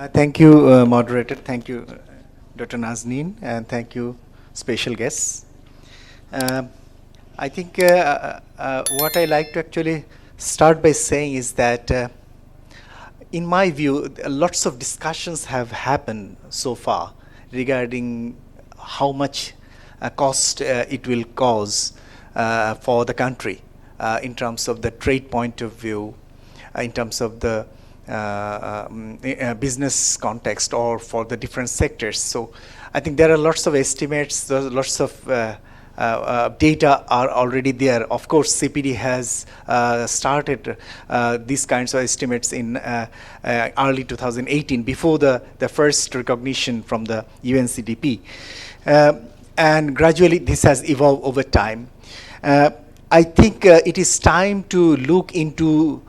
Thank you, moderator. Thank you, Dr. Nazneen, and thank you, special guests. Um, I think what I like to actually start by saying is that, in my view, lots of discussions have happened so far regarding how much cost it will cause for the country in terms of the trade point of view, in terms of the business context or for the different sectors. So I think there are lots of estimates, there's lots of data are already there. Of course, CPD has started these kinds of estimates in early 2018, before the first recognition from the UNCDP. And gradually this has evolved over time. I think it is time to look into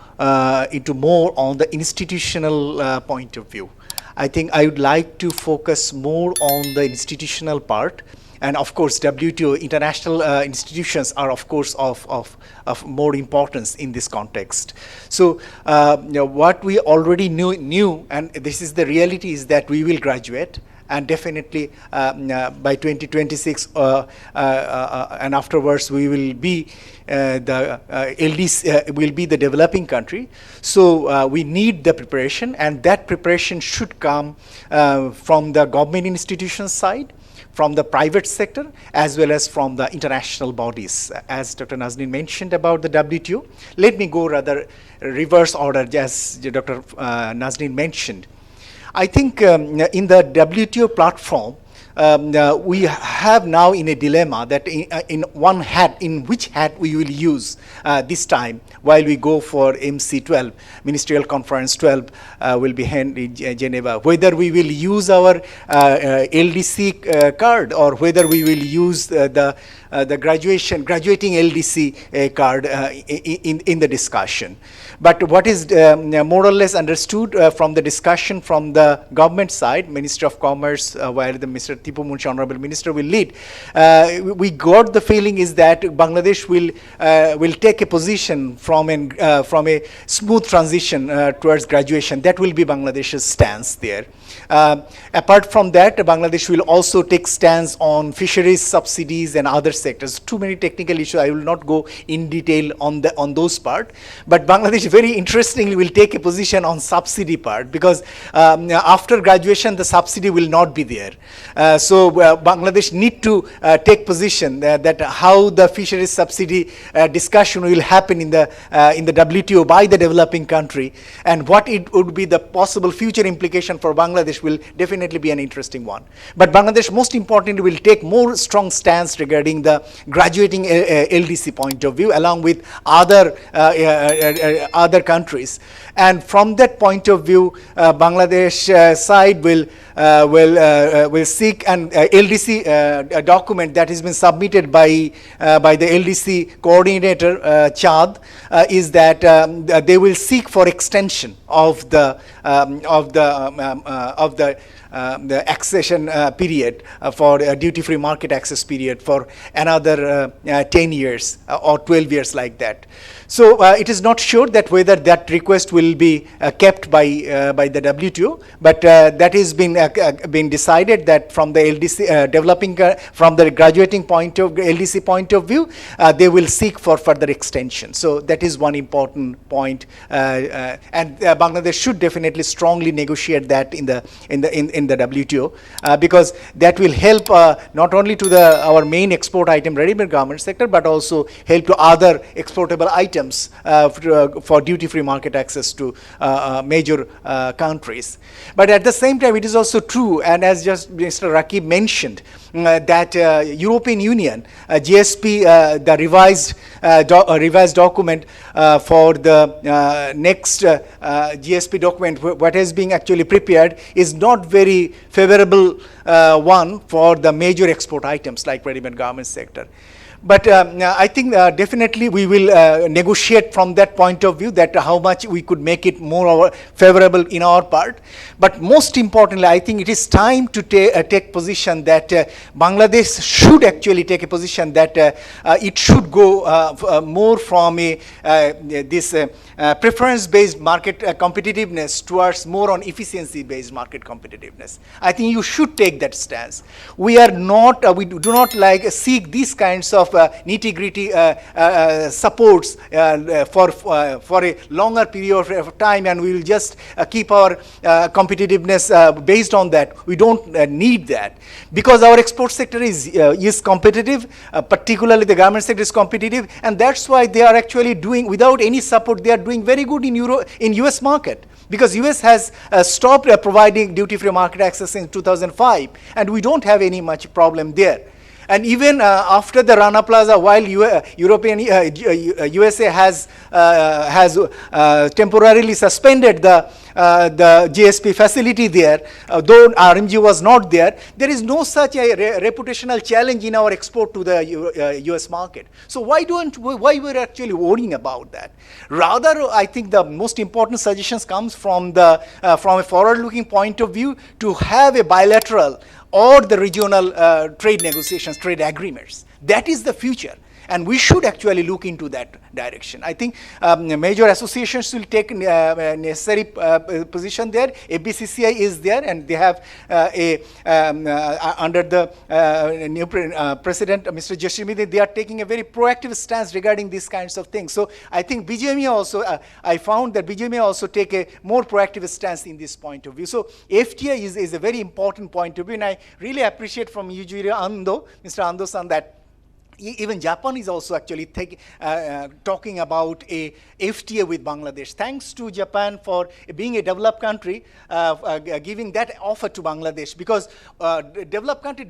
more on the institutional point of view. I think I would like to focus more on the institutional part. And of course, WTO, international institutions are of course of more importance in this context. So what we already knew, and this is the reality, is that we will graduate. And definitely by 2026 and afterwards, we will be the LDC will be the developing country. So we need the preparation, and that preparation should come from the government institutions side, from the private sector, as well as from the international bodies. As Dr. Nazneen mentioned about the WTO, let me go rather reverse order, as Dr. Nazneen mentioned. I think in the WTO platform, we have now in a dilemma that in which hat we will use this time while we go for MC12, Ministerial Conference 12 will be held in Geneva, whether we will use our LDC card or whether we will use the graduating LDC card in the discussion. But what is more or less understood from the discussion from the government side, Minister of Commerce, where the Mr. Tipu Munshi, Honorable Minister, will lead, we got the feeling is that Bangladesh will take a position from a smooth transition towards graduation. That will be Bangladesh's stance there. Apart from that, Bangladesh will also take stance on fisheries subsidies and other sectors. Too many technical issues. I will not go in detail on those part. But Bangladesh very interestingly will take a position on subsidy part, because after graduation the subsidy will not be there. So Bangladesh need to take position that how the fisheries subsidy discussion will happen in the WTO by the developing country, and what it would be the possible future implication for Bangladesh will definitely be an interesting one. But Bangladesh, most importantly, will take more strong stance regarding the graduating LDC point of view, along with other countries. And from that point of view, Bangladesh side will seek an LDC document that has been submitted by the LDC coordinator Chad, is that they will seek for extension of the accession period for duty-free market access period for another 10 years or 12 years like that. So it is not sure that whether that request will be kept by the WTO, but that has been decided that from the LDC developing from the graduating point of LDC point of view, they will seek for further extension. So that is one important point, and Bangladesh should definitely strongly negotiate that in the WTO, because that will help not only to our main export item, ready-made garment sector, but also help to other exportable items for duty-free market access to major countries. But at the same time, it is also true, and as just Mr. Rakib mentioned, that European Union GSP, the revised document for the next GSP document, what is being actually prepared, is not very favorable one for the major export items like ready-made garment sector. But I think definitely we will negotiate from that point of view, that how much we could make it more favorable in our part. But most importantly, I think it is time to take position that Bangladesh should actually take a position that it should go more from this preference-based market competitiveness towards more on efficiency-based market competitiveness. I think you should take that stance. We are not, we do not like seek these kinds of nitty-gritty supports for a longer period of time, and we will just keep our competitiveness based on that. We don't need that, because our export sector is competitive, particularly the garment sector is competitive, and that's why they are actually doing, without any support, they are doing very good in US market. Because US has stopped providing duty-free market access in 2005, and we don't have any much problem there. And even after the Rana Plaza, while USA has temporarily suspended the GSP facility there, though RMG was not there, there is no such a reputational challenge in our export to the US market. So why we're actually worrying about that? Rather, I think the most important suggestions comes from a forward-looking point of view, to have a bilateral or the regional trade negotiations, trade agreements. That is the future, and we should actually look into that direction. I think major associations will take necessary position there. ABCCI is there, and they have under the new president, Mr. Jashimide, they are taking a very proactive stance regarding these kinds of things. So I think BGME also, I found that BGME also take a more proactive stance in this point of view. So FTA is a very important point of view, and I really appreciate from Yujiro Ando, Mr. Ando-san, that even Japan is also actually talking about a FTA with Bangladesh. Thanks to Japan for being a developed country, giving that offer to Bangladesh, because developed countries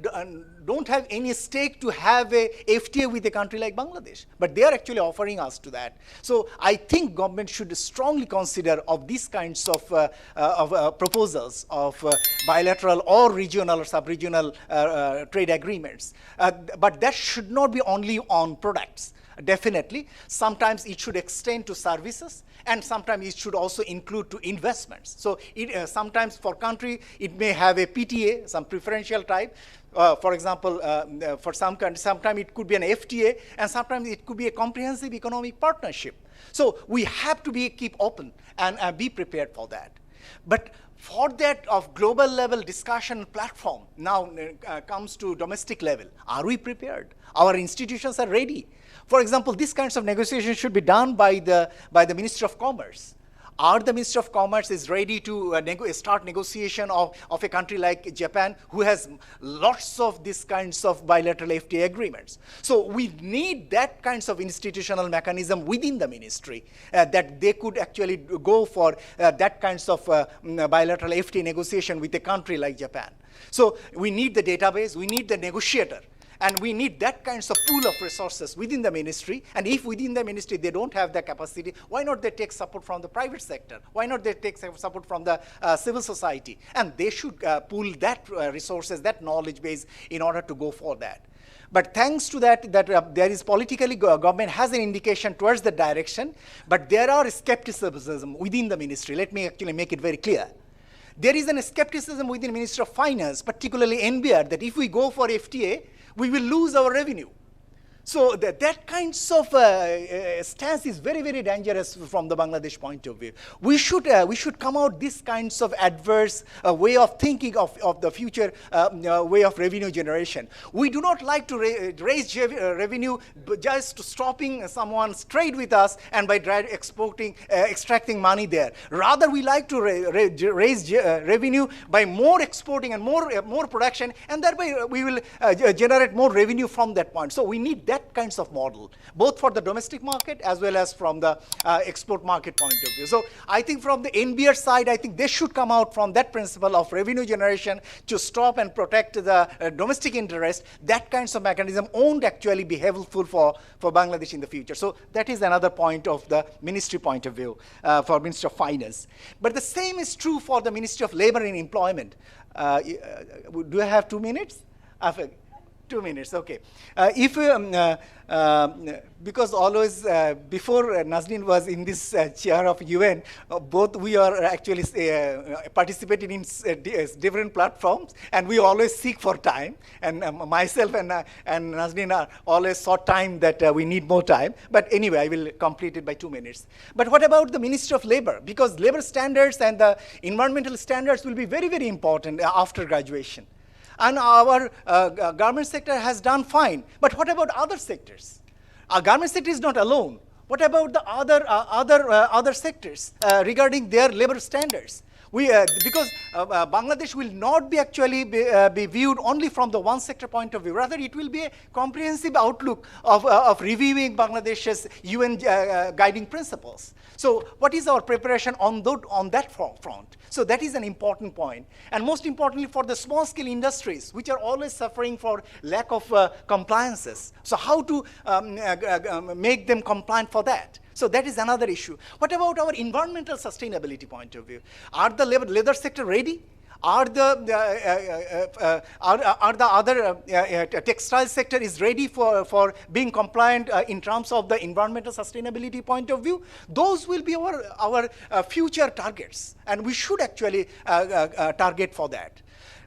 don't have any stake to have a FTA with a country like Bangladesh, but they are actually offering us to that. So I think government should strongly consider of these kinds of proposals of bilateral or regional or sub-regional trade agreements. But that should not be only on products. Definitely, sometimes it should extend to services, and sometimes it should also include to investments. So sometimes for country, it may have a PTA, some preferential type. For example, for some countries, sometimes it could be an FTA, and sometimes it could be a comprehensive economic partnership. So we have to keep open and be prepared for that. But for that of global level discussion platform now comes to domestic level. Are we prepared? Our institutions are ready. For example, these kinds of negotiations should be done by the Ministry of Commerce. Are the Ministry of Commerce is ready to start negotiation of a country like Japan, who has lots of these kinds of bilateral FTA agreements? So we need that kinds of institutional mechanism within the ministry, that they could actually go for that kinds of bilateral FTA negotiation with a country like Japan. So we need the database, we need the negotiator. And we need that kinds of pool of resources within the ministry. And if within the ministry they don't have the capacity, why not they take support from the private sector? Why not they take support from the civil society? And they should pool that resources, that knowledge base, in order to go for that. But thanks to that, there is politically, government has an indication towards the direction, but there are skepticism within the ministry. Let me actually make it very clear. There is a skepticism within the Ministry of Finance, particularly NBR, that if we go for FTA, we will lose our revenue. So that kinds of stance is very, very dangerous from the Bangladesh point of view. We should come out these kinds of adverse way of thinking of the future way of revenue generation. We do not like to raise revenue just stopping someone's trade with us and by extracting money there. Rather, we like to raise revenue by more exporting and more production, and thereby we will generate more revenue from that point. So we need that kinds of model, both for the domestic market as well as from the export market point of view. So I think from the NBR side, I think they should come out from that principle of revenue generation to stop and protect the domestic interest. That kinds of mechanism won't actually be helpful for Bangladesh in the future. So that is another point of the ministry point of view for Ministry of Finance. But the same is true for the Ministry of Labor and Employment. Do I have 2 minutes? 2 minutes, okay. If because always before Nazneen was in this chair of UN, both we are actually participating in different platforms, and we always seek for time. And myself and Nazneen are always sought time that we need more time. But anyway, I will complete it by 2 minutes. But what about the Ministry of Labor? Because labor standards and the environmental standards will be very, very important after graduation. And our garment sector has done fine. But what about other sectors? Our garment sector is not alone. What about the other sectors regarding their labor standards? Because Bangladesh will not be actually be viewed only from the one sector point of view. Rather, it will be a comprehensive outlook of reviewing Bangladesh's UN guiding principles. So what is our preparation on that front? So that is an important point. And most importantly, for the small-scale industries, which are always suffering for lack of compliances. So how to make them compliant for that? So that is another issue. What about our environmental sustainability point of view? Are the leather sector ready? Are the other textile sector is ready for being compliant in terms of the environmental sustainability point of view? Those will be our future targets, and we should actually target for that.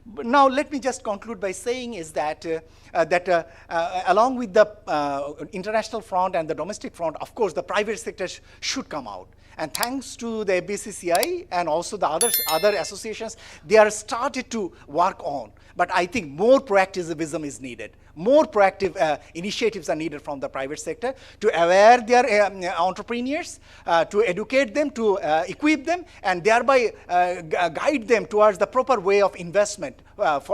But now let me just conclude by saying is that along with the international front and the domestic front, of course, the private sector should come out. And thanks to the FBCCI and also the other associations, they are started to work on. But I think more proactivism is needed. More proactive initiatives are needed from the private sector to aware their entrepreneurs, to educate them, to equip them, and thereby guide them towards the proper way of investment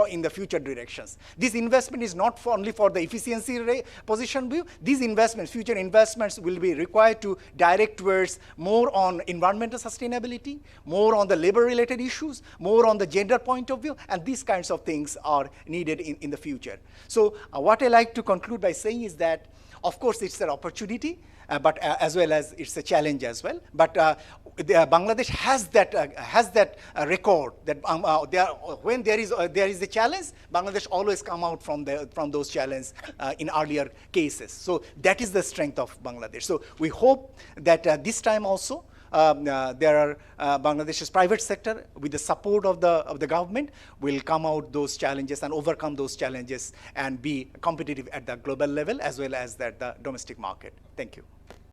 in the future directions. This investment is not only for the efficiency position view. These investments, future investments, will be required to direct towards more on environmental sustainability, more on the labor-related issues, more on the gender point of view, and these kinds of things are needed in the future. So what I like to conclude by saying is that, of course, it's an opportunity, but as well as it's a challenge as well. But Bangladesh has that record that when there is a challenge, Bangladesh always come out from those challenges in earlier cases. So that is the strength of Bangladesh. So we hope that this time also Bangladesh's private sector, with the support of the government, will come out those challenges and overcome those challenges and be competitive at the global level as well as at the domestic market. Thank you.